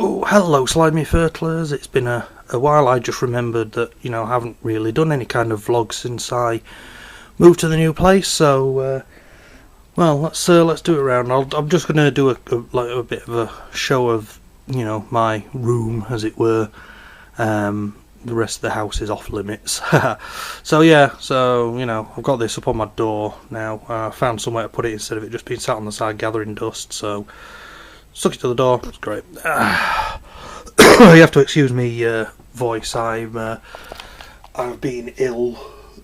Oh, hello, Slimy Fertilers. It's been a while. I just remembered that, I haven't really done any kind of vlog since I moved to the new place. So, well, let's do it around. I'm just going to do a bit of a show of, my room, as it were. The rest of the house is off limits. So I've got this up on my door now. I found somewhere to put it instead of it just being sat on the side gathering dust. So stuck it to the door. It's great. You have to excuse me, voice. I've been ill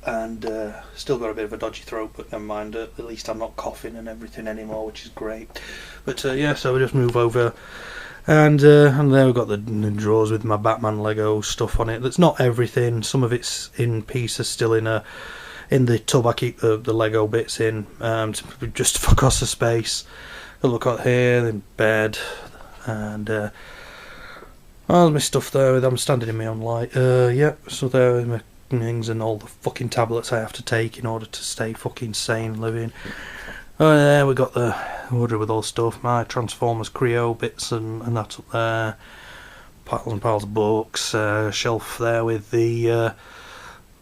and still got a bit of a dodgy throat, but never mind. At least I'm not coughing and everything anymore, which is great. But so we just move over. And there we've got the drawers with my Batman Lego stuff on it. That's not everything. Some of it's in pieces still in the tub. I keep the Lego bits in just to fuck off the space. Look out here, the bed, and there's my stuff there. I'm standing in my own light. So there are my things and all the fucking tablets I have to take in order to stay fucking sane living. There we got the order with all stuff, my Transformers Creo bits and that up there, piles and piles of books, shelf there with the,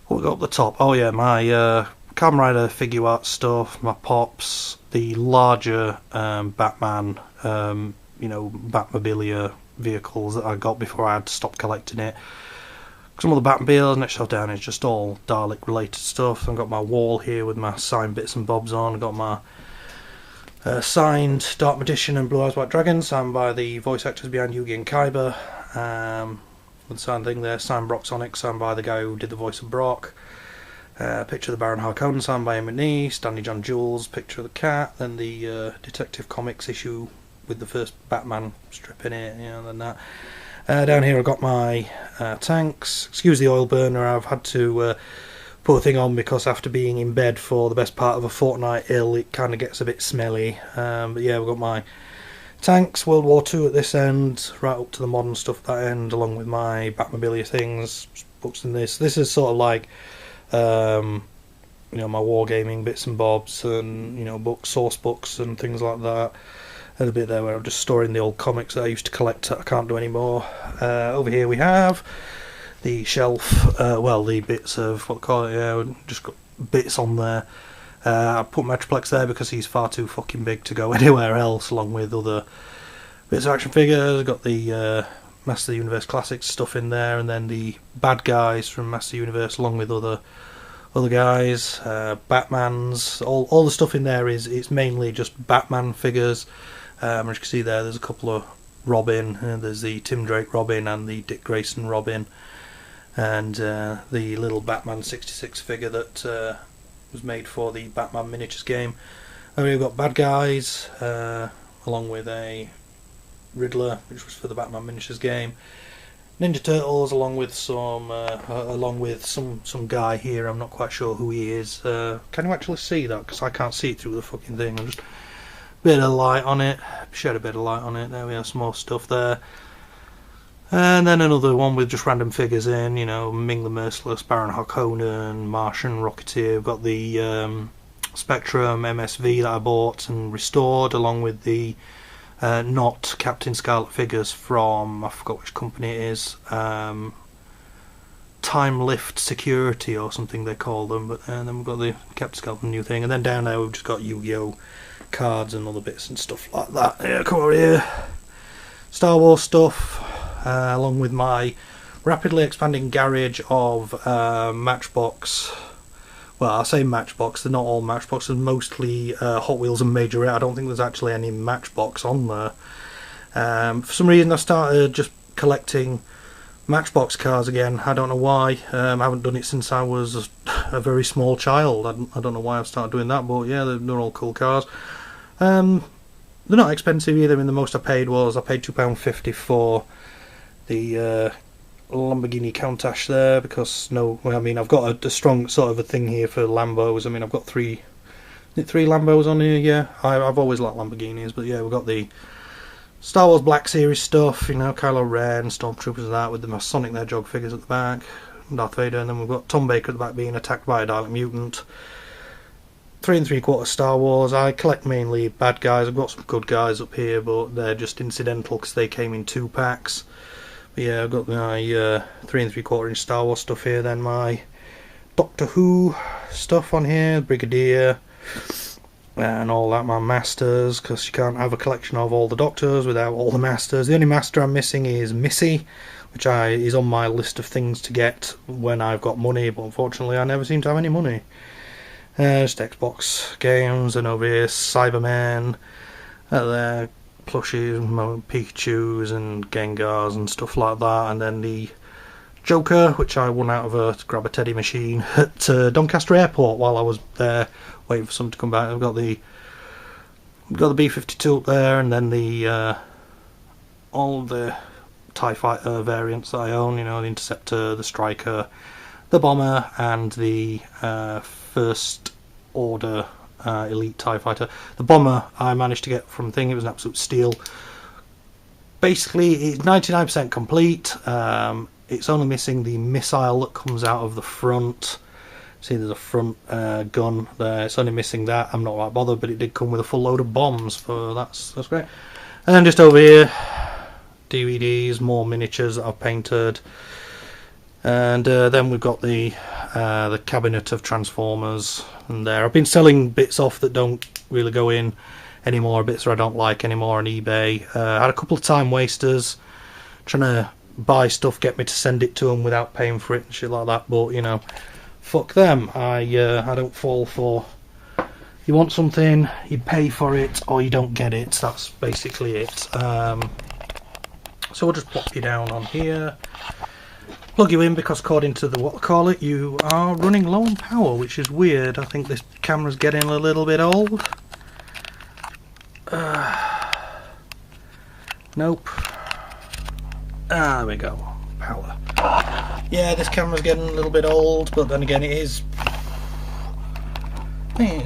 what we got up the top, my Kamen Rider figure art stuff, my pops, the larger Batman, Batmobilia vehicles that I got before I had to stop collecting it. Some of the Batmobiles, next shelf down is just all Dalek related stuff. I've got my wall here with my signed bits and bobs on. I've got my signed Dark Magician and Blue Eyes White Dragon, signed by the voice actors behind Yugi and Kaiba. With the signed thing there, signed Brock Sonic, signed by the guy who did the voice of Brock. Picture of the Baron Harkonnen, signed by Emmett Nee. Stanley John Jules, picture of the cat. Then the Detective Comics issue with the first Batman strip in it. Then that. Down here I've got my tanks. Excuse the oil burner, I've had to put a thing on because after being in bed for the best part of a fortnight ill, it kind of gets a bit smelly. But yeah, we've got my tanks, World War II at this end, right up to the modern stuff at that end, along with my Batmobilia things, books in this. This is sort of like, my wargaming bits and bobs and, books, source books and things like that. And a bit there where I'm just storing the old comics that I used to collect that I can't do anymore. Over here we have the shelf, the bits of, just got bits on there. I put Metroplex there because he's far too fucking big to go anywhere else, along with other bits of action figures. I've got the Master of the Universe Classics stuff in there, and then the bad guys from Master of the Universe, along with other guys, Batmans. All the stuff in there it's mainly just Batman figures. As you can see there's a couple of Robin. There's the Tim Drake Robin and the Dick Grayson Robin, and the little Batman 66 figure that was made for the Batman miniatures game. And we've got bad guys, along with a Riddler, which was for the Batman miniatures game. Ninja Turtles, along with some guy here. I'm not quite sure who he is. Can you actually see that? Because I can't see it through the fucking thing. I'm just bit of light on it. Shed a bit of light on it. There we have some more stuff there. And then another one with just random figures in. Ming the Merciless, Baron Harkonnen, Martian, Rocketeer. We've got the Spectrum MSV that I bought and restored, along with the not Captain Scarlet figures from, I forgot which company it is, Time Lift Security or something they call them, but then we've got the Captain Scarlet new thing, and then down there we've just got Yu-Gi-Oh cards and other bits and stuff like that. Yeah, come over here. Star Wars stuff, along with my rapidly expanding garage of Matchbox. Well, I say Matchbox, they're not all Matchbox, they're mostly Hot Wheels and Majorette. I don't think there's actually any Matchbox on there. For some reason I started just collecting Matchbox cars again. I don't know why. I haven't done it since I was a very small child. I don't know why I've started doing that, but yeah, they're all cool cars. They're not expensive either. I mean, the most I paid £2.50 for the Lamborghini Countach there, because I've got a strong sort of a thing here for Lambos. I mean, I've got three Lambos on here. Yeah, I've always liked Lamborghinis, but yeah, we've got the Star Wars Black Series stuff, Kylo Ren, Stormtroopers and that, with the Sonic the Hedgehog figures at the back, Darth Vader, and then we've got Tom Baker at the back being attacked by a Dalek mutant. 3 3/4 Star Wars. I collect mainly bad guys. I've got some good guys up here, but they're just incidental because they came in 2 packs. But yeah, I've got my 3 3/4 inch Star Wars stuff here, then my Doctor Who stuff on here, Brigadier, and all that, my Masters, because you can't have a collection of all the Doctors without all the Masters. The only Master I'm missing is Missy, which is on my list of things to get when I've got money, but unfortunately I never seem to have any money. Just Xbox games, and over here Cybermen, there plushies, Pikachus and Gengars and stuff like that, and then the Joker, which I won out of to grab a teddy machine at Doncaster Airport while I was there waiting for someone to come back. I've got the B-52 up there, and then the all the TIE Fighter variants that I own, you know, the Interceptor, the Striker, the Bomber, and the First Order Elite TIE Fighter. The Bomber I managed to get from Thing, it was an absolute steal. Basically, it's 99% complete. It's only missing the missile that comes out of the front. See, there's a front gun there. It's only missing that. I'm not that bothered, but it did come with a full load of bombs, so that's great. And then just over here, DVDs, more miniatures that I've painted, and then we've got the cabinet of Transformers. And there, I've been selling bits off that don't really go in anymore, bits that I don't like anymore on eBay. I had a couple of time wasters trying to buy stuff, get me to send it to them without paying for it and shit like that, but you know, fuck them. I don't fall for, you want something, you pay for it, or you don't get it. That's basically it. So we'll just plop you down on here, plug you in, because according to the you are running low on power, which is weird. I think this camera's getting a little bit old. Nope. There we go. Power. Yeah, this camera's getting a little bit old, but then again, it's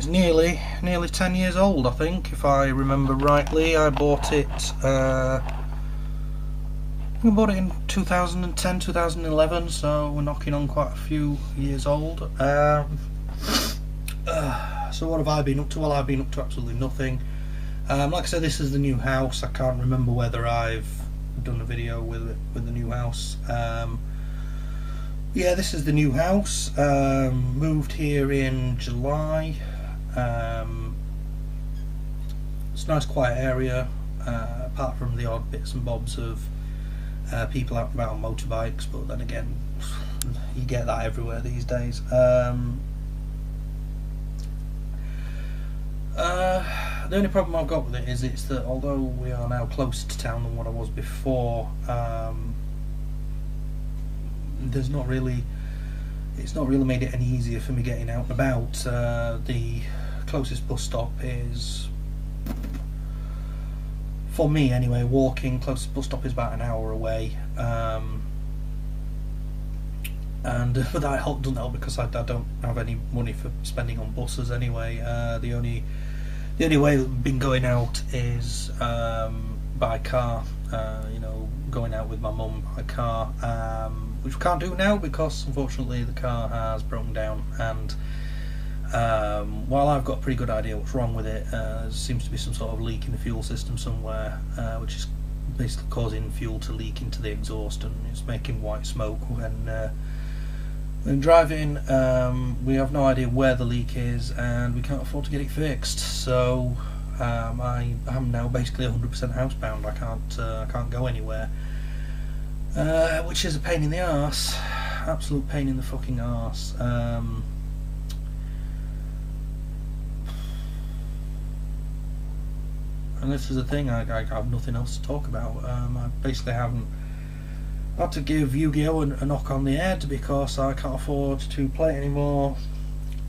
nearly 10 years old, I think, if I remember rightly. I bought it. I bought it in 2010, 2011, so we're knocking on quite a few years old. So what have I been up to? Well, I've been up to absolutely nothing. Like I said, this is the new house. I can't remember whether I've done a video with the new house. Yeah, this is the new house. Moved here in July. It's a nice quiet area, apart from the odd bits and bobs of people out and about on motorbikes, but then again, you get that everywhere these days. The only problem I've got with it is it's that although we are now closer to town than what I was before, it's not really made it any easier for me getting out and about. The closest bus stop is, for me anyway, walking, closest bus stop is about an hour away, but that doesn't help because I don't have any money for spending on buses anyway. The only way I've been going out is by car, you know, going out with my mum by car, which we can't do now because unfortunately the car has broken down, and while I've got a pretty good idea what's wrong with it, there seems to be some sort of leak in the fuel system somewhere, which is basically causing fuel to leak into the exhaust, and it's making white smoke when driving. We have no idea where the leak is, and we can't afford to get it fixed. So I am now basically 100% housebound. I can't go anywhere, which is a pain in the arse. Absolute pain in the fucking arse. And this is the thing. I have nothing else to talk about. I basically haven't had to give Yu-Gi-Oh! A knock on the head because I can't afford to play it anymore.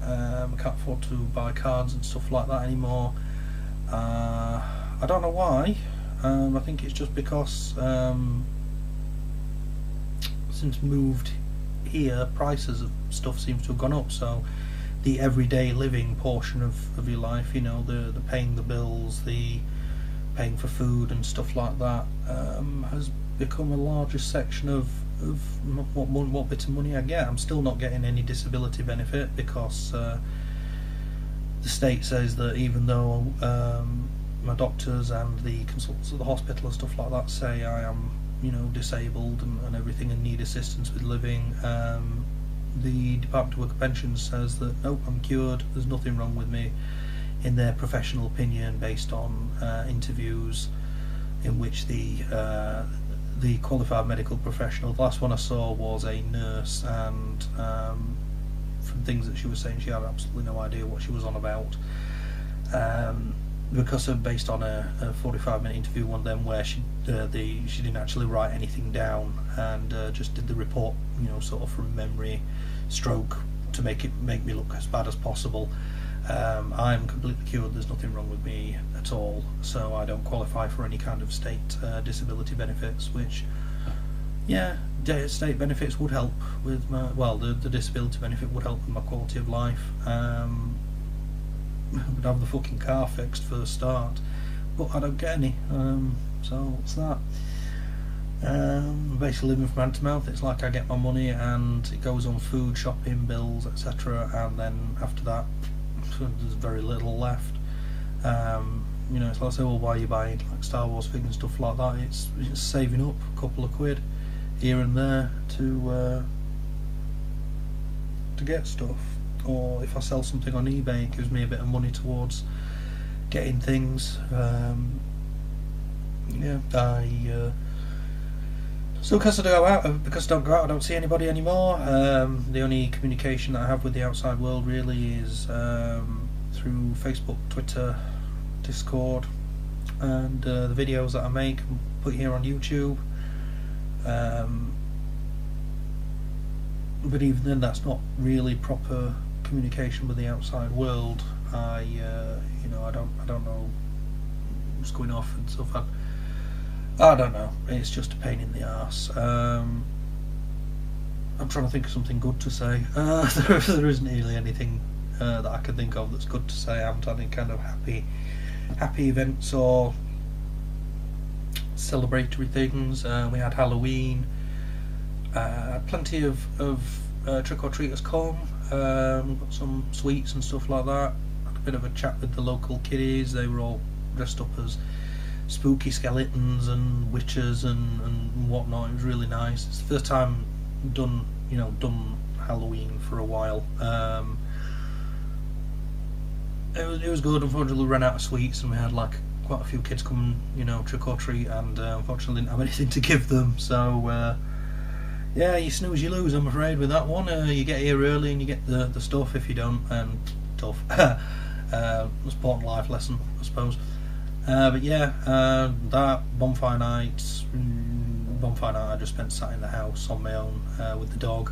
I can't afford to buy cards and stuff like that anymore. I don't know why. I think it's just because since moved here, prices of stuff seems to have gone up. So the everyday living portion of your life, you know, the paying the bills, the paying for food and stuff like that, has become a larger section of what bit of money I get. I'm still not getting any disability benefit because the state says that even though my doctors and the consultants at the hospital and stuff like that say I am, disabled and everything and need assistance with living, the Department of Work and Pensions says that nope, I'm cured, there's nothing wrong with me, in their professional opinion, based on interviews in which the qualified medical professional, the last one I saw was a nurse, and from things that she was saying, she had absolutely no idea what she was on about, because of based on a 45-minute interview, one of them where she didn't actually write anything down and just did the report, sort of from memory, stroke, to make me look as bad as possible. I'm completely cured, there's nothing wrong with me at all, so I don't qualify for any kind of state disability benefits, which, yeah, state benefits would help with my, the disability benefit would help with my quality of life. I would have the fucking car fixed for a start, but I don't get any, so what's that? Basically living from hand to mouth. It's like I get my money and it goes on food, shopping, bills, etc., and then after that there's very little left. It's like, say, well, why are you buying like Star Wars figures and stuff like that? It's saving up a couple of quid here and there to get stuff, or if I sell something on eBay, it gives me a bit of money towards getting things. I so because I don't go out, I don't see anybody anymore. The only communication that I have with the outside world really is through Facebook, Twitter, Discord, and the videos that I make and put here on YouTube. But even then, that's not really proper communication with the outside world. I don't know what's going off and stuff. I don't know. It's just a pain in the arse. I'm trying to think of something good to say. There isn't really anything that I can think of that's good to say. I haven't had any kind of happy events or celebratory things. We had Halloween. Plenty of trick-or-treaters come. Got some sweets and stuff like that. Had a bit of a chat with the local kiddies. They were all dressed up as spooky skeletons and witches and whatnot. It was really nice. It's the first time done Halloween for a while. It was good. Unfortunately, we ran out of sweets and we had like quite a few kids come, trick or treat, and unfortunately didn't have anything to give them. So yeah, you snooze, you lose. I'm afraid with that one. You get here early and you get the stuff. If you don't, tough. Important life lesson, I suppose. But yeah, that bonfire night, I just spent sat in the house on my own with the dog.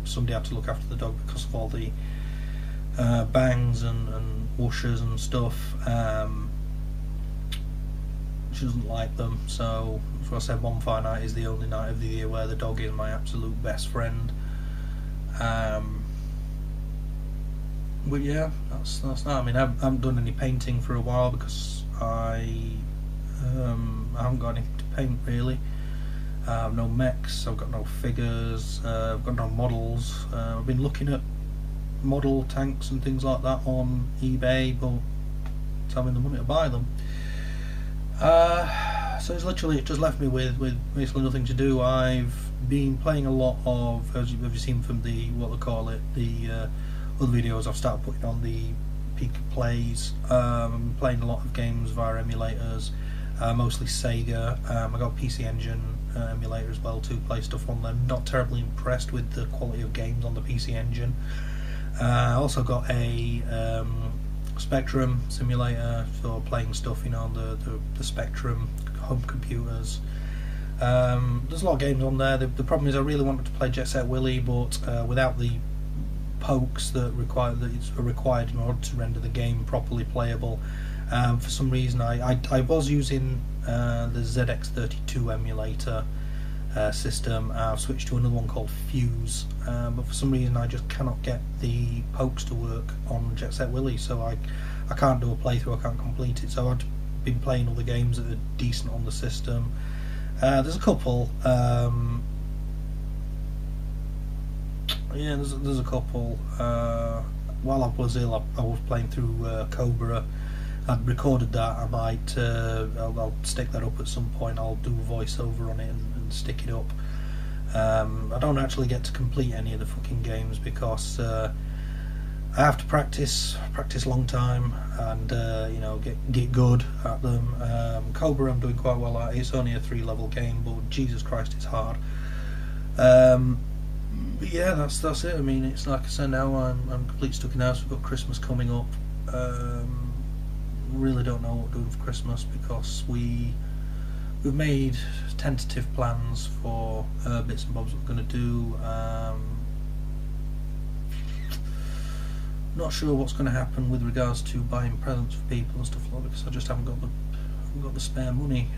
Somebody had to look after the dog because of all the bangs and whooshes and stuff. She doesn't like them, so that's why I said bonfire night is the only night of the year where the dog is my absolute best friend. But yeah, that's that. I mean, I haven't done any painting for a while because I haven't got anything to paint really. I have no mechs, I've got no figures, I've got no models. I've been looking at model tanks and things like that on eBay, but it's having the money to buy them. So it's literally just left me with basically nothing to do. I've been playing a lot of, as you've seen from the what they call it, the other videos I've started putting on the Pika plays. I'm playing a lot of games via emulators, mostly Sega. I got a PC Engine emulator as well to play stuff on them. Not terribly impressed with the quality of games on the PC Engine. I also got a Spectrum simulator for playing stuff, on the Spectrum home computers. There's a lot of games on there. The problem is I really wanted to play Jet Set Willy, but without the pokes that are required in order to render the game properly playable. For some reason I was using the ZX32 emulator system. I've switched to another one called Fuse, but for some reason I just cannot get the pokes to work on Jet Set Willy, so I can't do a playthrough, I can't complete it. So I've been playing other games that are decent on the system. There's a couple. There's a couple. while I was ill, I was playing through Cobra. I'd recorded that. I might I'll stick that up at some point. I'll do a voiceover on it and stick it up. I don't actually get to complete any of the fucking games because I have to practice a long time, and you know, get good at them. Cobra I'm doing quite well at. It's only a 3-level game, but Jesus Christ, it's hard. But yeah, that's it. I mean, it's like I said, now I'm completely stuck in the house. We've got Christmas coming up. Really don't know what we're doing for Christmas because we've made tentative plans for bits and bobs that we're going to do. Not sure what's going to happen with regards to buying presents for people and stuff like that because I just haven't got the spare money.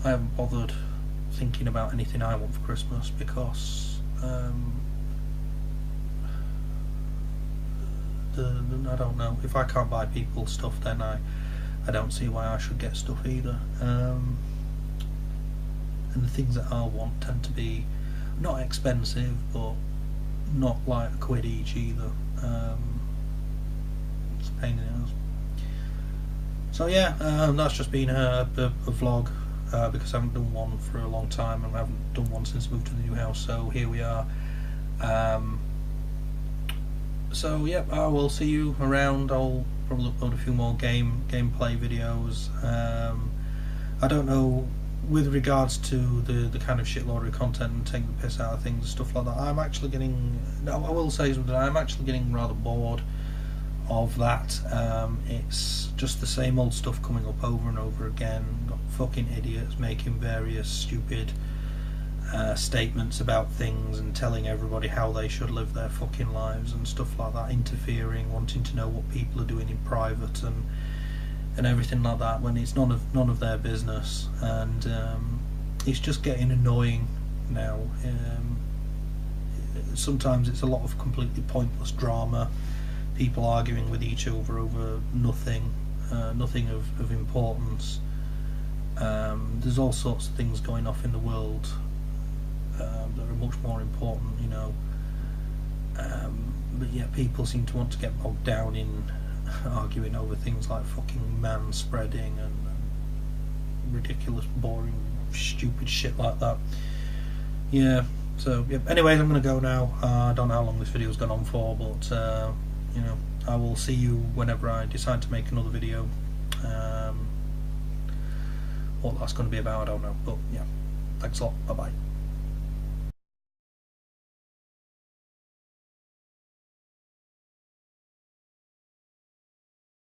I haven't bothered thinking about anything I want for Christmas because I don't know. If I can't buy people stuff, then I don't see why I should get stuff either. And the things that I want tend to be not expensive, but not like £1 each either. It's a pain in the ass. So yeah, that's just been a vlog because I haven't done one for a long time, and I haven't done one since I moved to the new house. So here we are. So yeah, I will see you around. I'll probably upload a few more gameplay videos. I don't know, with regards to the kind of shitload of content and taking the piss out of things and stuff like that, I'm actually getting, I will say something, I'm actually getting rather bored of that. It's just the same old stuff coming up over and over again. Got fucking idiots making various stupid statements about things and telling everybody how they should live their fucking lives and stuff like that, interfering, wanting to know what people are doing in private and everything like that, when it's none of their business. And it's just getting annoying now. Sometimes it's a lot of completely pointless drama, people arguing with each other over nothing of importance. There's all sorts of things going off in the world that are much more important, you know. But yeah, people seem to want to get bogged down in arguing over things like fucking man-spreading and ridiculous, boring, stupid shit like that. Yeah, so yeah. Anyways, I'm gonna go now. I don't know how long this video's gone on for, but you know, I will see you whenever I decide to make another video. What that's going to be about, I don't know, but yeah, thanks a lot. Bye bye.